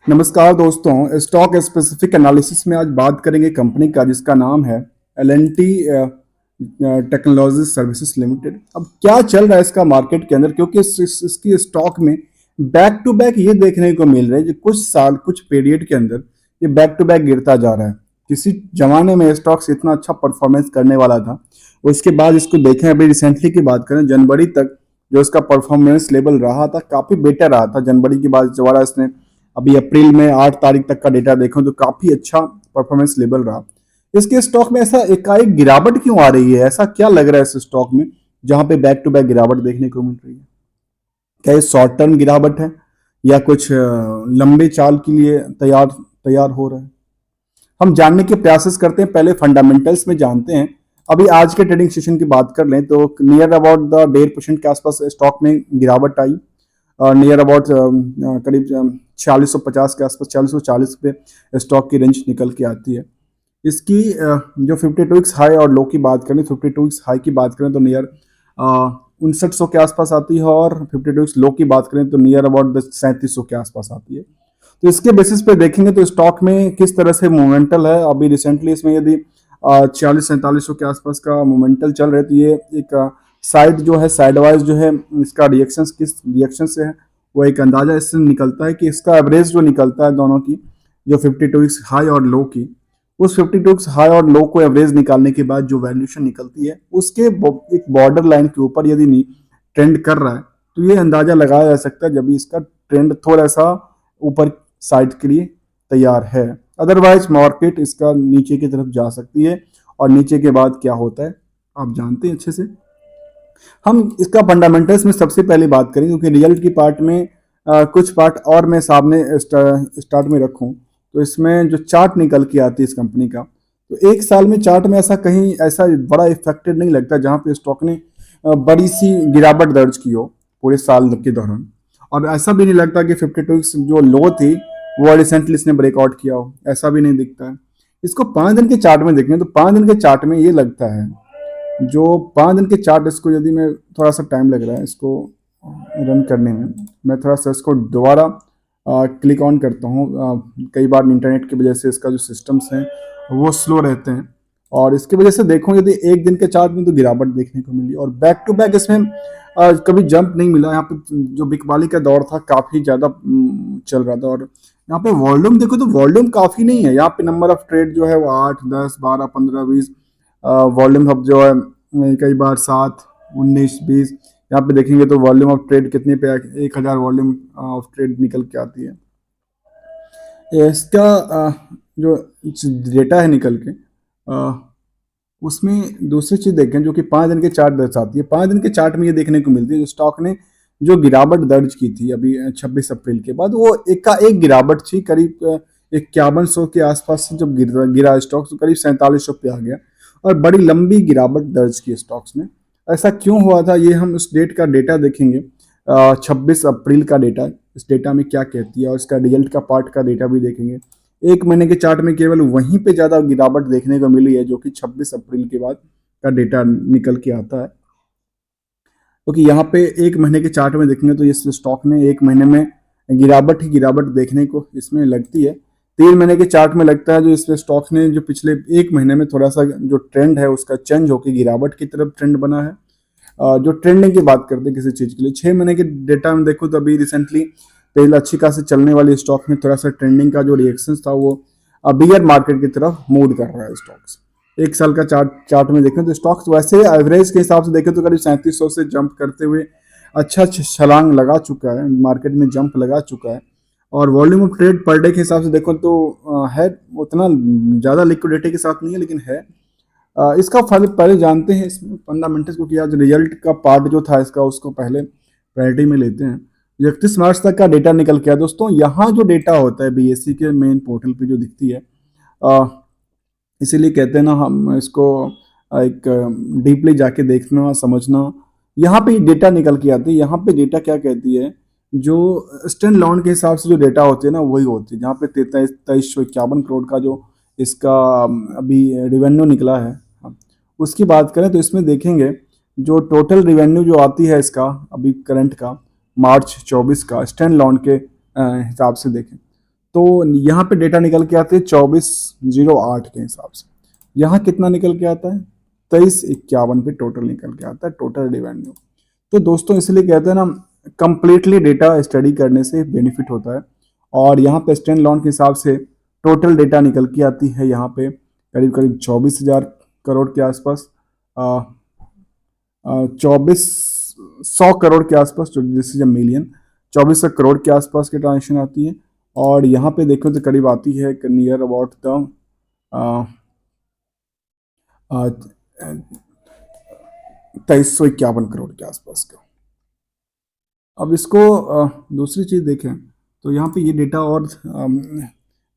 नमस्कार दोस्तों, stock specific analysis में आज बात करेंगे कंपनी का जिसका नाम है एल&टी टेक्नोलॉजी सर्विसेज लिमिटेड। अब क्या चल रहा है इसका मार्केट के अंदर, क्योंकि इसकी स्टॉक में बैक टू बैक ये देखने को मिल रहा है कि कुछ साल कुछ पीरियड के अंदर ये बैक टू बैक गिरता जा रहा है। किसी जमाने में स्टॉक्स इतना अच्छा परफॉर्मेंस करने वाला था, उसके बाद इसको देखें अभी रिसेंटली की बात करें जनवरी तक जो इसका परफॉर्मेंस लेवल रहा था काफी बेटर रहा था। जनवरी के बाद दोबारा इसने अभी अप्रैल में 8 तारीख तक का डेटा देखो तो काफी अच्छा परफॉर्मेंस लेवल रहा। इसके स्टॉक में ऐसा एकाएक गिरावट क्यों आ रही है? ऐसा क्या लग रहा है इस स्टॉक में जहां पे बैक टू बैक गिरावट देखने को मिल रही है? क्या ये शॉर्ट टर्म गिरावट है या कुछ लंबे चाल के लिए तैयार तैयार हो रहा है? हम जानने के प्रयास करते हैं। पहले फंडामेंटल्स में जानते हैं। अभी आज के ट्रेडिंग सेशन की बात कर लें तो नियर अबाउट द 1.5% के आसपास स्टॉक में गिरावट आई। नियर अबाउट करीब 4650 के आसपास 4640 पे स्टॉक की रेंज निकल के आती है। इसकी जो 52 वीक्स हाई और लो की बात करें, 52 वीक्स हाई की बात करें तो नियर 5900 के आसपास आती है, और 52 वीक्स लो की बात करें तो नियर अबाउट 3700 के आसपास आती है। तो इसके बेसिस पे देखेंगे तो स्टॉक में किस तरह से मोमेंटल है। अभी रिसेंटली इसमें यदि 40-4700 के आसपास का मोमेंटल चल रहा है तो ये एक साइड जो है साइड वाइज जो है इसका रिएक्शन किस रिएक्शन से है वो एक अंदाजा इससे निकलता है कि इसका एवरेज जो निकलता है दोनों की, जो 52 वीक्स हाई और लो की, उस 52 वीक्स हाई और लो को एवरेज निकालने के बाद जो वैल्यूएशन निकलती है उसके एक बॉर्डर लाइन के ऊपर यदि ट्रेंड कर रहा है तो ये अंदाजा लगाया जा सकता है जब इसका ट्रेंड थोड़ा सा ऊपर साइड के लिए तैयार है। अदरवाइज मार्केट इसका नीचे की तरफ जा सकती है, और नीचे के बाद क्या होता है आप जानते हैं अच्छे से। हम इसका फंडामेंटल्स में सबसे पहले बात करेंगे, क्योंकि रिजल्ट की पार्ट में कुछ पार्ट और मैं सामने स्टार्ट में रखूं तो इसमें जो चार्ट निकल के आती है इस कंपनी का, तो एक साल में चार्ट में ऐसा कहीं ऐसा बड़ा इफेक्टेड नहीं लगता जहां पे स्टॉक ने बड़ी सी गिरावट दर्ज की हो पूरे साल के दौरान। और ऐसा भी नहीं लगता कि 52 जो लो थी वो रिसेंटली इसने ब्रेकआउट किया हो, ऐसा भी नहीं दिखता है। इसको 5 दिन के चार्ट में देखें तो 5 दिन के चार्ट में ये लगता है, जो 5 दिन के चार्ट इसको यदि मैं थोड़ा सा टाइम लग रहा है इसको रन करने में, मैं थोड़ा सा इसको दोबारा क्लिक ऑन करता हूँ। कई बार इंटरनेट की वजह से इसका जो सिस्टम्स हैं वो स्लो रहते हैं, और इसकी वजह से देखो यदि एक दिन के चार्ट में तो गिरावट देखने को मिली, और बैक टू बैक इसमें कभी जंप नहीं मिला। यहाँ पे जो बिकवाली का दौर था काफ़ी ज़्यादा चल रहा था, और यहाँ पे वॉल्यूम देखो तो वॉल्यूम काफ़ी नहीं है। यहाँ पे नंबर ऑफ ट्रेड जो है वो 8, 10, 12, 15, 20, वॉल्यूम अब जो है कई बार 7, 19, 20। यहाँ पे देखेंगे तो वॉल्यूम ऑफ ट्रेड कितने पे 1000 वॉल्यूम ऑफ ट्रेड निकल के आती है। इसका जो डेटा है निकल के उसमें दूसरी चीज देखें जो कि 5 दिन के चार्ट दर्शाती है। 5 दिन के चार्ट में ये देखने को मिलती है जो स्टॉक ने जो गिरावट दर्ज की थी अभी 26 अप्रैल के बाद, वो एक गिरावट थी करीब 5100 के आसपास से। जब गिरा स्टॉक्स तो करीब 4700 पे आ गया, और बड़ी लंबी गिरावट दर्ज की स्टॉक्स में। ऐसा क्यों हुआ था ये हम उस डेट का डेटा देखेंगे, 26 अप्रैल का डेटा, इस डेटा में क्या कहती है, और इसका रिजल्ट का पार्ट का डेटा भी देखेंगे। एक महीने के चार्ट में केवल वहीं पे ज़्यादा गिरावट देखने को मिली है जो कि 26 अप्रैल के बाद का डेटा निकल के आता है। क्योंकि यहाँ पे एक महीने के चार्ट में देखेंगे तो इस स्टॉक ने एक महीने में गिरावट ही गिरावट देखने को इसमें लगती है। 3 महीने के चार्ट में लगता है जो इस स्टॉक ने जो पिछले एक महीने में थोड़ा सा जो ट्रेंड है उसका चेंज होकर गिरावट की तरफ ट्रेंड बना है। जो ट्रेंडिंग की बात करते हैं किसी चीज़ के लिए, 6 महीने के डेटा में देखो तो अभी रिसेंटली पहले अच्छी खासी चलने वाली स्टॉक में थोड़ा सा ट्रेंडिंग का जो रिएक्शन था वो बियर मार्केट की तरफ मूव कर रहा है स्टॉक्स। एक साल का चार्ट में देखें तो स्टॉक्स वैसे एवरेज के हिसाब से देखें तो करीब 3700 से जंप करते हुए अच्छा छलांग लगा चुका है, मार्केट में जंप लगा चुका है। और volume of trade per day के हिसाब से देखो तो है उतना ज़्यादा लिक्विडिटी के साथ नहीं है, लेकिन है। इसका फल पहले जानते हैं इसमें फंडामेंटल्स को, किया रिजल्ट का पार्ट जो था इसका उसको पहले प्रायोरिटी में लेते हैं। 31 मार्च तक का डेटा निकल के आया दोस्तों। यहाँ जो डेटा होता है बीएससी के मेन पोर्टल पे जो दिखती है, इसीलिए कहते हैं ना हम इसको एक डीपली जाके देखना समझना। यहाँ पे डेटा निकल के आती है। यहाँ पे डेटा क्या कहती है, जो स्टैंड लॉन के हिसाब से जो डेटा होते हैं ना वही होती है। जहाँ पे 2351 करोड़ का जो इसका अभी रेवेन्यू निकला है, उसकी बात करें तो इसमें देखेंगे जो टोटल रेवेन्यू जो आती है इसका अभी करंट का मार्च 24 का स्टैंड लॉन के हिसाब से देखें तो यहाँ पे डेटा निकल के आते हैं 2408 के हिसाब से। यहाँ कितना निकल के आता है 2351 पे टोटल निकल के आता है टोटल रेवेन्यू। तो दोस्तों इसलिए कहते हैं ना, कंप्लीटली डेटा स्टडी करने से बेनिफिट होता है। और यहाँ पे स्टैंड लोन के हिसाब से टोटल डेटा निकल के आती है यहाँ पे करीब करीब 24,000 करोड़ के आसपास, 2400 करोड़ के आसपास, जो this is a million, 2400 crore के आसपास की ट्रांजेक्शन आती है। और यहाँ पे देखें तो करीब आती है नियर अबाउट द 2351 करोड़ के आसपास का। अब इसको दूसरी चीज़ देखें तो यहाँ पे ये डेटा और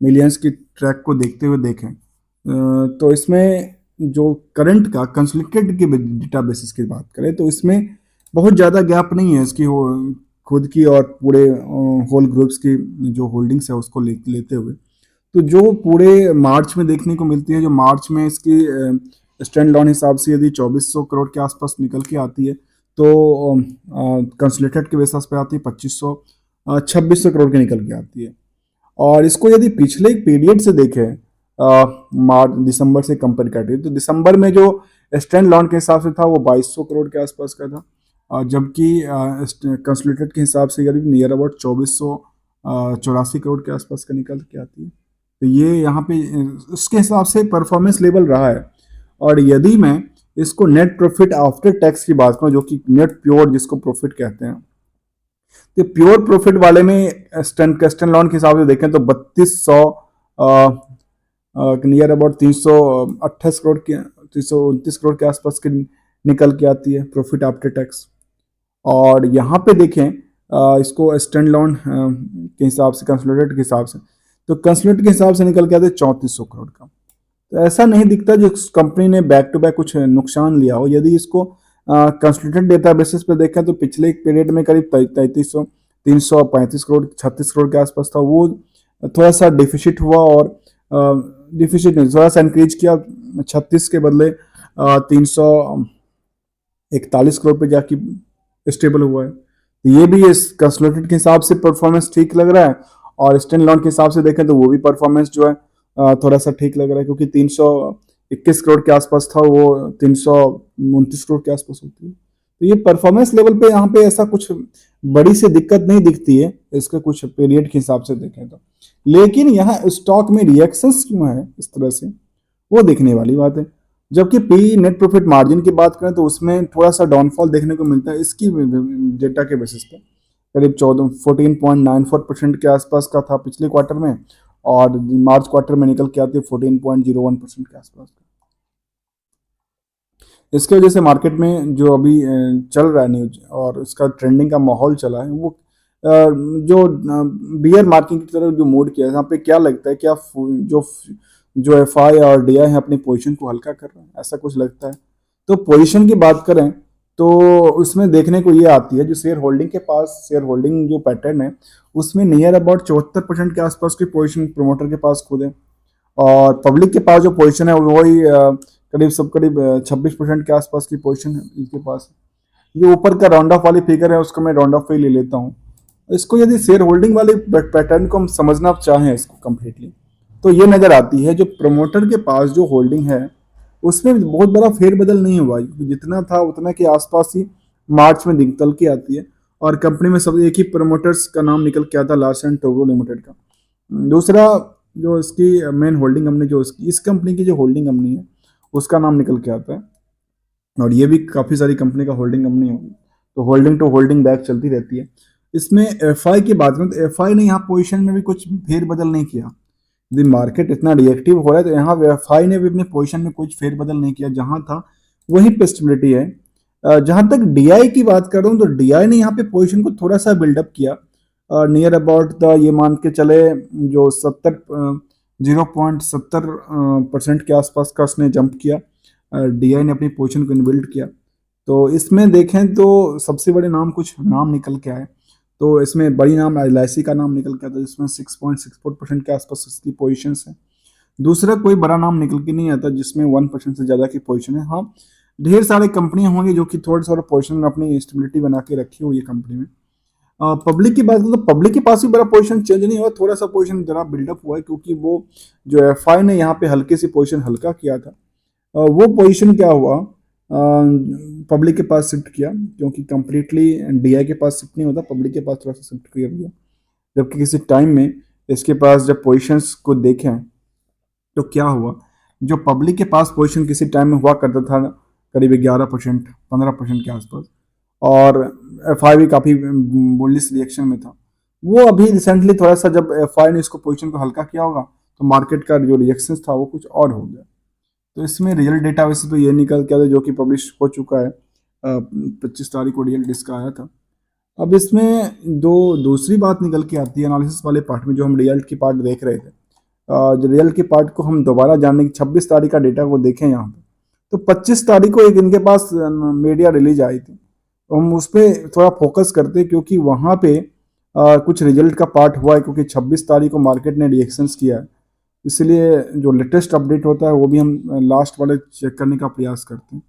मिलियंस की ट्रैक को देखते हुए देखें तो इसमें जो करंट का कंसोलिडेटेड के डेटा बेसिस की बात करें तो इसमें बहुत ज़्यादा गैप नहीं है इसकी खुद की और पूरे होल ग्रुप्स की जो होल्डिंग्स है उसको लेते हुए। तो जो पूरे मार्च में देखने को मिलती है, जो मार्च में इसकी स्टैंड लॉन हिसाब से यदि 2400 करोड़ के आसपास निकल के आती है तो कंसोलिडेटेड के बेसिस पे आती है 2600 की निकल के आती है। और इसको यदि पिछले एक पीरियड से देखें मार्च दिसंबर से कंपेयर करते तो दिसंबर में जो स्टैंड लॉन के हिसाब से था वो 2200 करोड़ के आसपास का था, जबकि कंसोलिडेटेड के हिसाब से करीब नियर अबाउट 2484 करोड़ के आसपास का निकल के आती है। तो ये यहाँ पे उसके हिसाब से परफॉर्मेंस लेवल रहा है। और यदि मैं इसको नेट प्रॉफिट आफ्टर टैक्स की बात करूँ, जो कि नेट प्योर जिसको प्रॉफिट कहते हैं, तो प्योर प्रॉफिट वाले में स्टैंड लॉन के हिसाब से देखें तो 3200 नियर अबाउट 328 करोड़ के 329 करोड़ के आसपास की निकल के आती है प्रॉफिट आफ्टर टैक्स। और यहाँ पे देखें इसको स्टैंड लॉन के हिसाब से कंसोलिडेटेड के हिसाब से, तो कंसोलिडेटेड के हिसाब से निकल के आते हैं 3400 करोड़ का। तो ऐसा नहीं दिखता जो कंपनी ने बैक टू बैक कुछ नुकसान लिया हो। यदि इसको कंसोलिडेटेड डेटा बेसिस पे देखें तो पिछले एक पीरियड में करीब 335 करोड़ 36 करोड़ के आसपास था, वो थोड़ा सा डिफिसिट हुआ और डिफिसिट नहीं थोड़ा सा इंक्रीज किया, 36 के बदले 341 करोड़ पे जाके स्टेबल हुआ है। तो ये भी इस कंसोलिडेटेड के हिसाब से परफॉर्मेंस ठीक लग रहा है। और स्टैंड लॉन के हिसाब से देखें तो वो भी परफॉर्मेंस जो है थोड़ा सा ठीक लग रहा है, क्योंकि 321 करोड़ के आसपास था, वो 329 करोड़ के आसपास होती है। तो ये परफॉर्मेंस लेवल पे यहाँ पे ऐसा कुछ बड़ी सी दिक्कत नहीं दिखती है इसके कुछ पीरियड के हिसाब से देखें तो। लेकिन यहाँ स्टॉक में रिएक्शंस क्यों है इस तरह से, वो देखने वाली बात है। जबकि पी नेट प्रॉफिट मार्जिन की बात करें तो उसमें थोड़ा सा डाउनफॉल देखने को मिलता है इसकी डेटा के बेसिस पे। करीब 14.94% के आसपास का था पिछले क्वार्टर में, और मार्च क्वार्टर में निकल के आती है 14.01% के आसपास का। इसके वजह से मार्केट में जो अभी चल रहा है न्यूज और इसका ट्रेंडिंग का माहौल चला है, वो जो बियर मार्केट की तरफ जो मूड किया है, यहाँ पे क्या लगता है, क्या जो एफआई और डीआई है अपनी पोजीशन को हल्का कर रहे हैं, ऐसा कुछ लगता है। तो पोजीशन की बात करें तो उसमें देखने को ये आती है जो शेयर होल्डिंग जो पैटर्न है उसमें नियर अबाउट 74% के आसपास की पोजीशन प्रमोटर के पास खुद है, और पब्लिक के पास जो पोजीशन है वही करीब 26% के आसपास की पोजीशन है इनके पास। ये ऊपर का राउंड ऑफ वाली फिगर है, उसको मैं राउंड ऑफ पे ले लेता हूँ। इसको यदि शेयर होल्डिंग वाले पैटर्न को हम समझना चाहें इसको कंप्लीटली, तो ये नजर आती है जो प्रमोटर के पास जो होल्डिंग है उसमें बहुत बड़ा फेरबदल नहीं हुआ, जितना था उतना के आसपास ही मार्च में निकल के आती है। और कंपनी में सब एक ही प्रमोटर्स का नाम निकल के आता है, लार्सन टोब्रो लिमिटेड का। दूसरा जो इसकी मेन होल्डिंग कंपनी जो इस कंपनी की जो होल्डिंग कंपनी है उसका नाम निकल के आता है, और ये भी काफ़ी सारी कंपनी का होल्डिंग कंपनी होगी, तो होल्डिंग टू होल्डिंग बैक चलती रहती है। इसमें एफआई की बात करें तो एफआई ने यहाँ पोजीशन में भी कुछ फेरबदल नहीं किया। यदि मार्केट इतना रिएक्टिव हो रहा है तो यहाँ एफआई ने भी अपने पोजीशन में कुछ फेरबदल नहीं किया, जहाँ था वही पे स्टेबिलिटी है। जहाँ तक डीआई की बात कर रहा हूँ तो डीआई ने यहाँ पे पोजीशन को थोड़ा सा बिल्डअप किया, नियर अबाउट द ये मान के चले जो 0.70% के आसपास का उसने जंप किया, डीआई ने अपनी पोजीशन को इनबिल्ड किया। तो इसमें देखें तो सबसे बड़े कुछ नाम निकल के आए, तो इसमें बड़ी नाम एलआईसी का नाम निकल के आता है जिसमें 6.64% के आसपास इसकी पोजीशंस है। दूसरा कोई बड़ा नाम निकल के नहीं आता जिसमें 1% से ज़्यादा की पोजीशन है। हाँ, ढेर सारे कंपनियां होंगी जो कि थोड़ा पोजीशन में अपनी स्टेबिलिटी बना के रखी हुई है कंपनी में। पब्लिक की बात करें तो पब्लिक के पास भी बड़ा पोजीशन चेंज नहीं हुआ, थोड़ा सा पोजीशन जरा बिल्डअप हुआ है, क्योंकि वो जो एफआई ने यहाँ पे हल्की सी पोजीशन हल्का किया था, वो पोजीशन क्या हुआ, पब्लिक के पास शिफ्ट किया, क्योंकि कंप्लीटली डीआई के पास शिफ्ट नहीं होता, पब्लिक के पास थोड़ा सा शिफ्ट कर दिया। जबकि किसी टाइम में इसके पास जब पोजीशंस को देखें तो क्या हुआ, जो पब्लिक के पास पोजीशन किसी टाइम में हुआ करता था करीब 11% 15% के आसपास, और एफ आई भी काफ़ी बुलिश रिएक्शन में था, वो अभी रिसेंटली थोड़ा सा जब एफ आई ने इसको पोजीशन को हल्का किया होगा तो मार्केट का जो रिएक्शन था वो कुछ और हो गया। तो इसमें रियल डेटा वैसे तो ये निकल के आता है जो कि पब्लिश हो चुका है, 25 तारीख को रियल डिस्क आया था। अब इसमें दूसरी बात निकल के आती है एनालिसिस वाले पार्ट में, जो हम रियल की पार्ट देख रहे थे, जो रियल की पार्ट को हम दोबारा जानने की 26 तारीख का डेटा को देखें यहाँ पे, तो 25 तारीख को एक इनके पास मीडिया रिलीज आई थी, तो हम उस पर थोड़ा फोकस करते हैं, क्योंकि वहाँ पे कुछ रिजल्ट का पार्ट हुआ है, क्योंकि 26 तारीख को मार्केट ने रिएक्शंस किया है, इसलिए जो लेटेस्ट अपडेट होता है वो भी हम लास्ट वाले चेक करने का प्रयास करते हैं।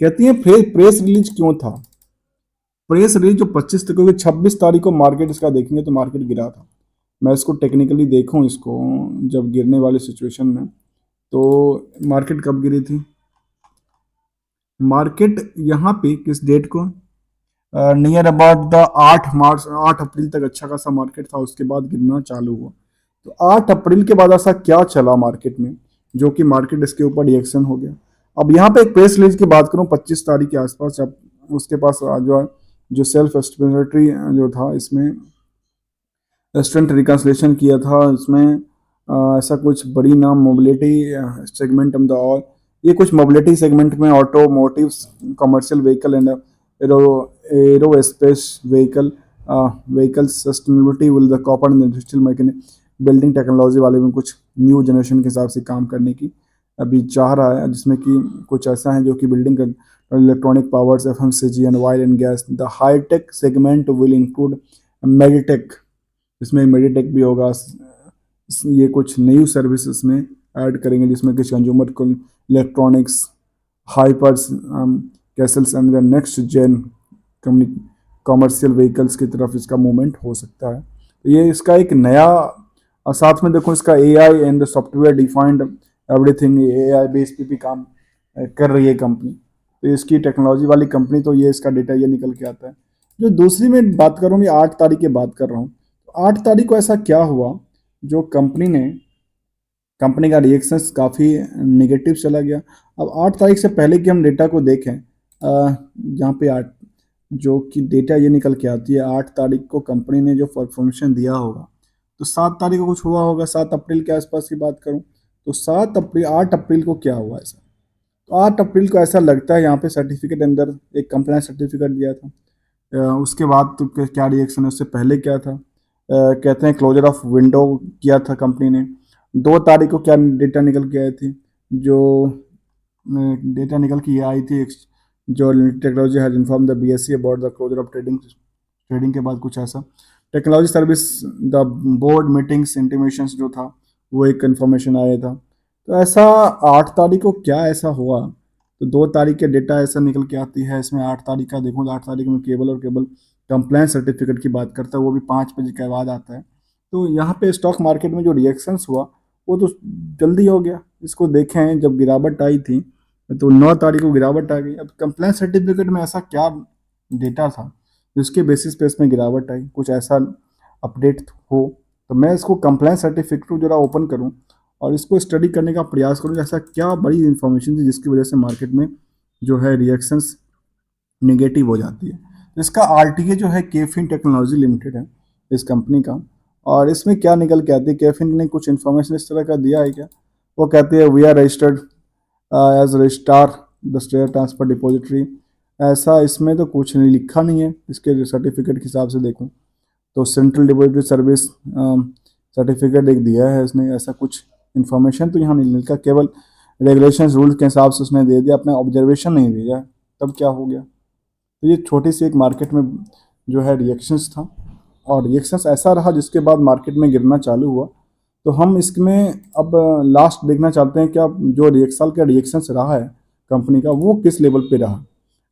कहती है प्रेस रिलीज क्यों था, प्रेस रिलीज जो 25 तारीख, क्योंकि 26 तारीख को मार्केट इसका देखेंगे तो मार्केट गिरा था, मैं इसको टेक्निकली देखूं इसको, जब गिरने वाले सिचुएशन में, तो मार्केट कब गिरी थी, मार्केट यहाँ पे किस डेट को, नियर अबाउट द 8 मार्च 8 अप्रैल तक अच्छा खासा मार्केट था, उसके बाद गिरना चालू हुआ। तो 8 अप्रैल के बाद ऐसा क्या चला मार्केट में जो कि मार्केट इसके ऊपर रिएक्शन हो गया। अब यहाँ पे एक प्रेस रिलीज की बात करूँ 25 तारीख के आसपास, जब उसके पास जो सेल्फ एक्सप्लेनेटरी जो था, इसमें स्टूडेंट रिकन्सलेशन किया था, इसमें ऐसा कुछ बड़ी नाम mobility segment of the all, ये कुछ मोबिलिटी सेगमेंट में automotive commercial vehicle and aerospace vehicle vehicle sustainability will the copper and industrial mechanic building technology वाले में कुछ न्यू जनरेशन के हिसाब से काम करने की अभी चाह रहा है, जिसमें कि कुछ ऐसा है जो कि building electronic powers F M C G and oil and gas, the hitech segment will include meditech, इसमें मेडिटेक भी होगा, ये कुछ न्यू सर्विसेज में ऐड करेंगे, जिसमें कुछ कंज्यूमर को electronics hyperscalers and next gen commercial vehicles की तरफ इसका मूवमेंट हो सकता है। तो ये इसका एक नया, और साथ में देखो इसका A I and software defined everything, A I base पे भी काम कर रही है कंपनी, तो इसकी टेक्नोलॉजी वाली कंपनी, तो ये इसका डेटा ये निकल के आता है। जो दूसरी मैं बात कर रहा हूँ, ये 8 तारीख की बात कर रहा हूँ, तो 8 तारीख को ऐसा क्या हुआ जो कंपनी का रिएक्शंस काफ़ी निगेटिव चला गया। अब 8 तारीख से पहले की हम डेटा को देखें, जहाँ पे 8 जो कि डेटा ये निकल के आती है, 8 तारीख को कंपनी ने जो परफॉर्मेशन दिया होगा, तो 7 तारीख को कुछ हुआ होगा, 7 अप्रैल के आसपास की बात करूँ तो 8 अप्रैल को क्या हुआ ऐसा, तो 8 अप्रैल को ऐसा लगता है यहाँ पे सर्टिफिकेट अंदर एक कंप्लायंस सर्टिफिकेट दिया था, उसके बाद तो क्या रिएक्शन है, उससे पहले क्या था, कहते हैं क्लोजर ऑफ विंडो किया था कंपनी ने। 2 तारीख को क्या डेटा निकल के आई थी, जो डेटा निकल के ये आई थी, जो technology has inform the BSE about the closure of trading के बाद कुछ ऐसा, technology service the board meetings intimations जो था वो एक इन्फॉर्मेशन आया था। तो ऐसा 8 तारीख को क्या ऐसा हुआ, तो 2 तारीख के डेटा ऐसा निकल के आती है, इसमें 8 तारीख का देखूँ तो 8 तारीख में केवल कंप्लायंस सर्टिफिकेट की बात करता है, वो भी 5 बजे के बाद आता है। तो यहाँ पे स्टॉक मार्केट में जो रिएक्शंस हुआ वो तो जल्दी हो गया, इसको देखें जब गिरावट आई थी तो 9 तारीख को गिरावट आ गई। अब कंप्लायंस सर्टिफिकेट में ऐसा क्या डेटा था जिसके बेसिस पे इसमें गिरावट आई, कुछ ऐसा अपडेट हो, तो मैं इसको कंप्लायंस सर्टिफिकेट को जरा ओपन करूँ और इसको स्टडी करने का प्रयास करूँ, ऐसा क्या बड़ी इन्फॉर्मेशन थी जिसकी वजह से मार्केट में जो है रिएक्शंस निगेटिव हो जाती है। तो इसका आरटीए जो है केफिन टेक्नोलॉजी लिमिटेड है इस कंपनी का, और इसमें क्या निकल के आती है, केफिन ने कुछ इन्फॉर्मेशन इस तरह का दिया है क्या, वो कहते हैं we are registered as registrar the share transfer depository, ऐसा इसमें तो कुछ नहीं लिखा नहीं है, इसके सर्टिफिकेट के हिसाब से देखूँ तो सेंट्रल डिपॉजिटरी सर्विस सर्टिफिकेट एक दिया है इसने, ऐसा कुछ इन्फॉर्मेशन तो यहाँ नहीं लिखा, केवल रेगुलेशन रूल्स के हिसाब से उसने दे दिया, अपना ऑब्जर्वेशन नहीं दिया, तब क्या हो गया। तो ये छोटी सी एक मार्केट में जो है रिएक्शंस था, और रिएक्शंस ऐसा रहा जिसके बाद मार्केट में गिरना चालू हुआ। तो हम इसमें अब लास्ट देखना चाहते हैं क्या जो साल का रिएक्शंस रहा है कंपनी का वो किस लेवल पे रहा।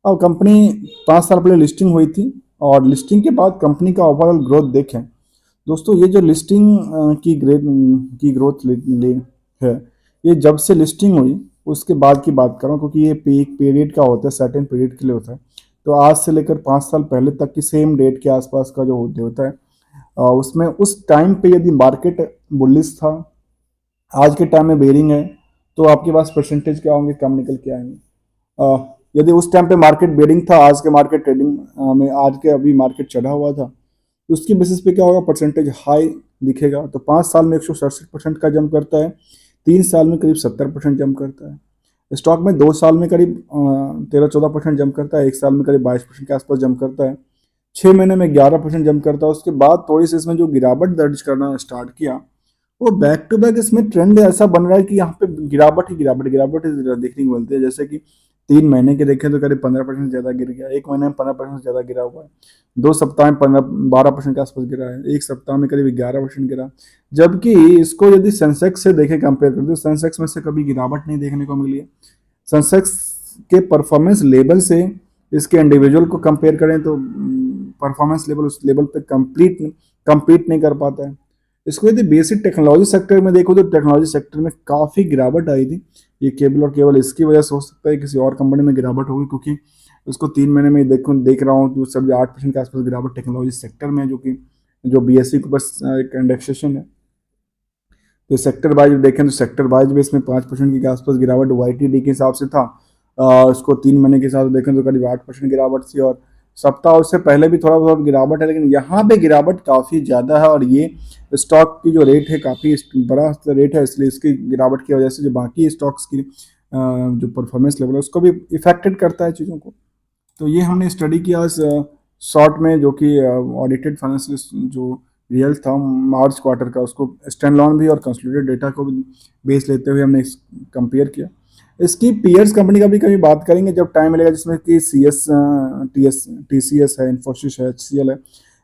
अब कंपनी 5 साल पहले लिस्टिंग हुई थी और लिस्टिंग के बाद कंपनी का ओवरऑल ग्रोथ देखें दोस्तों, ये जो लिस्टिंग की ग्रोथ है, ये जब से लिस्टिंग हुई उसके बाद की बात कर रहा हूँ, क्योंकि ये पीक पीरियड का होता है, सर्टेन पीरियड के लिए होता है। तो आज से लेकर 5 साल पहले तक की सेम डेट के आसपास का जो होता है, उसमें उस टाइम पे यदि मार्केट बुलिश था, आज के टाइम में बेरिंग है, तो आपके पास परसेंटेज क्या होंगे, कम निकल के आएंगे। यदि उस टाइम पे मार्केट बेरिंग था, आज के मार्केट ट्रेडिंग में आज के अभी मार्केट चढ़ा हुआ था, तो उसकी बेसिस पे क्या होगा, परसेंटेज हाई दिखेगा। तो 5 साल में 167% का जंप करता है, 3 साल में करीब 70% जंप करता है। स्टॉक में 2 साल में करीब 13-14% जंप करता है, 1 साल में करीब 22% के आसपास जंप करता है, 6 महीने में 11% जंप करता है। उसके बाद थोड़ी सी इसमें जो गिरावट दर्ज करना स्टार्ट किया, वो बैक टू बैक इसमें ट्रेंड ऐसा बन रहा है कि यहाँ पे गिरावट ही गिरावट ही देखने को मिलती है। जैसे कि 3 महीने के देखें तो करीब 15% ज्यादा गिर गया, 1 महीने में 15% ज्यादा गिरा हुआ है, 2 सप्ताह में 15-12% के आसपास गिरा है, 1 सप्ताह में करीब 11% गिरा। जबकि इसको यदि सेंसेक्स से देखें, कंपेयर करें, तो सेंसेक्स में से कभी गिरावट नहीं देखने को मिली है। सेंसेक्स के परफॉर्मेंस लेवल से इसके इंडिविजुअल को कंपेयर करें तो परफॉर्मेंस लेवल उस लेवल पे कंप्लीट नहीं कर पाता है। इसको यदि बेसिक टेक्नोलॉजी सेक्टर में देखो तो टेक्नोलॉजी सेक्टर में काफ़ी गिरावट आई थी। ये केवल और केवल इसकी वजह से हो सकता है, किसी और कंपनी में गिरावट होगी, क्योंकि उसको 3 महीने में देख रहा हूँ तो सभी 8% के आसपास गिरावट टेक्नोलॉजी सेक्टर में, जो BSE के ऊपर एक इंडेक्सेशन है। तो सेक्टर वाइज देखें तो सेक्टर वाइज भी इसमें 5% के आसपास गिरावट YTD के हिसाब से था। उसको 3 महीने के हिसाब से देखें तो करीब 8% गिरावट थी, और सप्ताह उससे पहले भी थोड़ा बहुत गिरावट है, लेकिन यहाँ पे गिरावट काफ़ी ज़्यादा है। और ये स्टॉक की जो रेट है काफ़ी बड़ा रेट है, इसलिए इसकी गिरावट की वजह से जो बाकी स्टॉक्स की जो परफॉर्मेंस लेवल है उसको भी इफेक्टेड करता है चीज़ों को। तो ये हमने स्टडी किया शॉर्ट में, जो कि ऑडिटेड फाइनेंशियल जो रिजल्ट था मार्च क्वार्टर का, उसको स्टैंड लॉन भी और कंसोलिडेटेड डेटा को बेस लेते हुए हमने कंपेयर किया। इसकी पीयर्स कंपनी का भी कभी बात करेंगे जब टाइम मिलेगा, जिसमें कि TCS है, इन्फोसिस है, HCL है।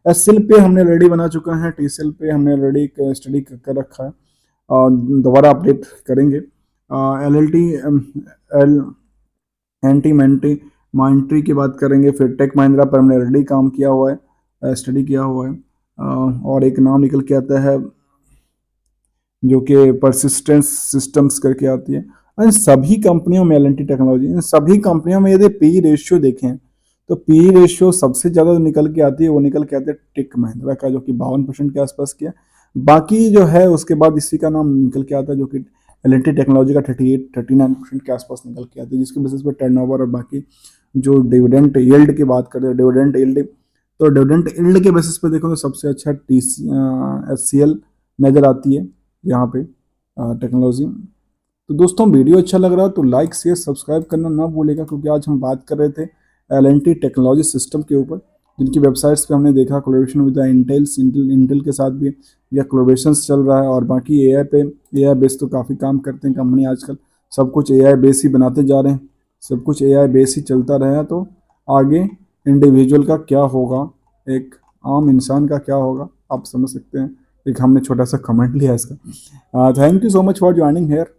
HCL पे हमने ऑलरेडी बना चुका है, TCL पे हमने ऑलरेडी स्टडी कर रखा है, और दोबारा अपडेट करेंगे। LLT एंटी मॉनिटरी की बात करेंगे, फिर टेक महिंद्रा पर हमने ऑलरेडी काम किया हुआ है, स्टडी किया हुआ है। और एक नाम निकल के आता है जो कि परसिस्टेंस सिस्टम्स करके आती है। इन सभी कंपनियों में L&T टेक्नोलॉजी, इन सभी कंपनियों में यदि पी रेशियो देखें तो पी रेशियो सबसे ज़्यादा निकल के आती है, वो निकल के आती है टेक महिंद्रा का, जो कि 52% के आसपास किया। बाकी जो है उसके बाद इसी का नाम निकल के आता है, जो कि L&T टेक्नोलॉजी का 38-39% के आसपास निकल के आती है, जिसकी बेसिस पे टर्नओवर और बाकी जो डिविडेंड यील्ड की बात करें, डिविडेंड यील्ड, तो डिविडेंड यील्ड के बेसिस पे देखो तो सबसे अच्छा HCL नज़र आती है यहाँ पे टेक्नोलॉजी। तो दोस्तों, वीडियो अच्छा लग रहा है तो लाइक शेयर सब्सक्राइब करना ना भूलेगा, क्योंकि आज हम बात कर रहे थे L&T टेक्नोलॉजी सिस्टम के ऊपर, जिनकी वेबसाइट्स पे हमने देखा कोलैबोरेशन विद इंटेल के साथ भी या कोलैबोरेशन चल रहा है। और बाकी AI बेस तो काफ़ी काम करते हैं कंपनी आजकल, सब कुछ AI बेस ही बनाते जा रहे हैं, सब कुछ AI बेस ही चलता रहेगा तो आगे इंडिविजुअल का क्या होगा, एक आम इंसान का क्या होगा, आप समझ सकते हैं। एक हमने छोटा सा कमेंट लिया इसका। Thank you so much for joining hair.